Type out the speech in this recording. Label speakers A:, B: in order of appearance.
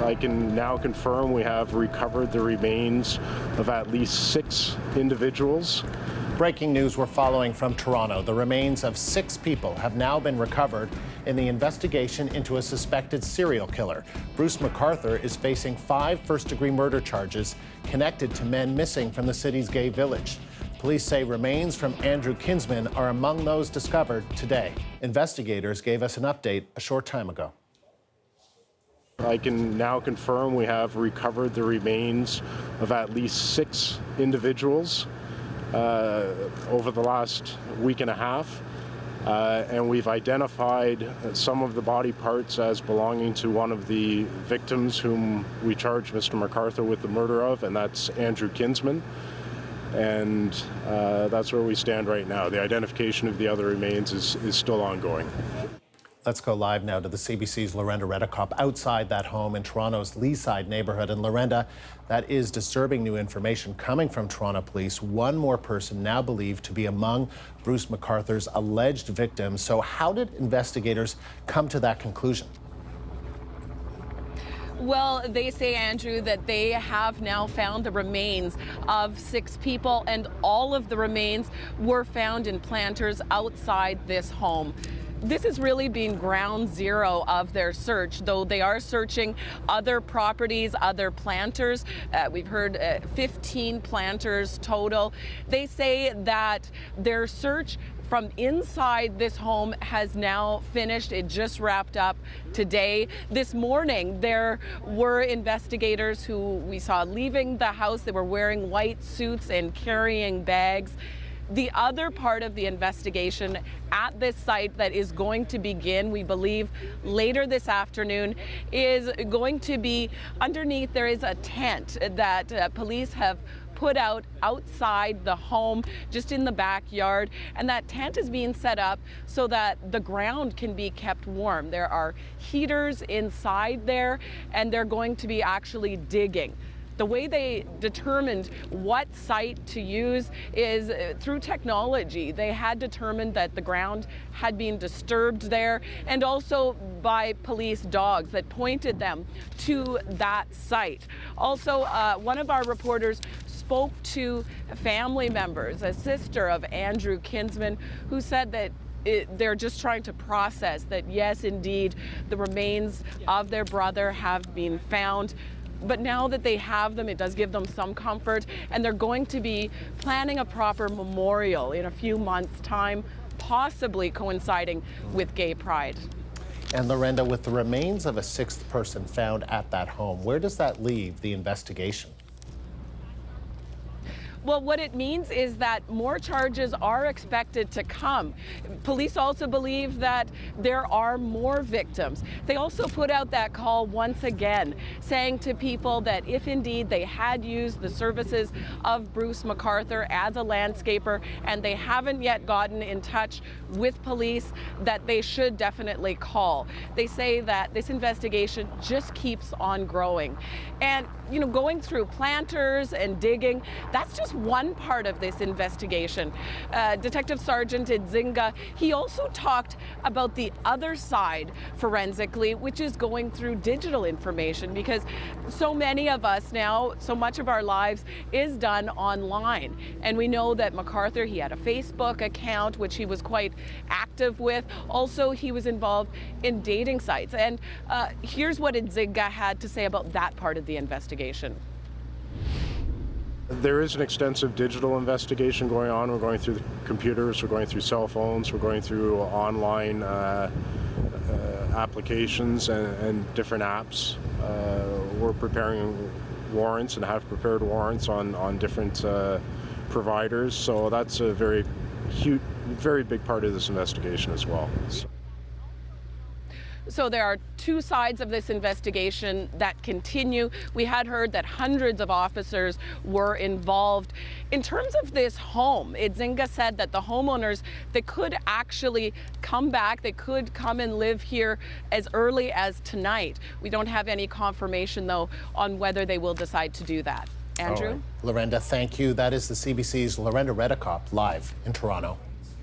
A: I can now confirm we have recovered the remains of at least 6 individuals.
B: Breaking news we're following from Toronto. The remains of 6 people have now been recovered in the investigation into a suspected serial killer. Bruce McArthur is facing 5 first-degree murder charges connected to men missing from the city's gay village. Police say remains from Andrew Kinsman are among those discovered today. Investigators gave us an update a short time ago.
A: I can now confirm we have recovered the remains of at least 6 individuals over the last week and a half. And we've identified some of the body parts as belonging to one of the victims whom we charge Mr. McArthur with the murder of, and that's Andrew Kinsman. And that's where we stand right now. The identification of the other remains is still ongoing.
B: Let's go live now to the CBC's Lorenda Redekop outside that home in Toronto's Leaside neighborhood. And Lorenda, that is disturbing new information coming from Toronto police. One more person now believed to be among Bruce McArthur's alleged victims. So how did investigators come to that conclusion?
C: Well, they say, Andrew, that they have now found the remains of 6 people, and all of the remains were found in planters outside this home. This has really been ground zero of their search, though they are searching other properties, other planters. We've heard 15 planters total. They say that their search from inside this home has now finished. It just wrapped up today. This morning, there were investigators who we saw leaving the house. They were wearing white suits and carrying bags. The other part of the investigation at this site that is going to begin, we believe, later this afternoon, is going to be underneath. There is a tent that police have put out outside the home, just in the backyard, and that tent is being set up so that the ground can be kept warm. There are heaters inside there, and they're going to be actually digging. The way they determined what site to use is through technology. They had determined that the ground had been disturbed there, and also by police dogs that pointed them to that site. Also, one of our reporters spoke to family members, a sister of Andrew Kinsman, who said that they're just trying to process that, yes, indeed, the remains of their brother have been found. But now that they have them, it does give them some comfort, and they're going to be planning a proper memorial in a few months' time, possibly coinciding with Gay Pride.
B: And Lorenda, with the remains of a 6th person found at that home, where does that leave the investigation?
C: Well, what it means is that more charges are expected to come. Police also believe that there are more victims. They also put out that call once again, saying to people that if indeed they had used the services of Bruce McArthur as a landscaper and they haven't yet gotten in touch with police, that they should definitely call. They say that this investigation just keeps on growing. And, you know, going through planters and digging, that's just one part of this investigation. Detective Sergeant Idzinga, he also talked about the other side forensically, which is going through digital information, because so many of us now, so much of our lives is done online. And we know that McArthur, he had a Facebook account, which he was quite active with. Also, he was involved in dating sites. And here's what Idzinga had to say about that part of the investigation.
A: There is an extensive digital investigation going on. We're going through the computers, we're going through cell phones, we're going through online applications and different apps. We're preparing warrants and have prepared warrants on different providers. So that's a very big part of this investigation as well.
C: So there are 2 sides of this investigation that continue. We had heard that hundreds of officers were involved. In terms of this home, Idzinga said that the homeowners, they could actually come back, they could come and live here as early as tonight. We don't have any confirmation, though, on whether they will decide to do that. Andrew?
B: All right. Lorenda, thank you. That is the CBC's Lorenda Redekop live in Toronto.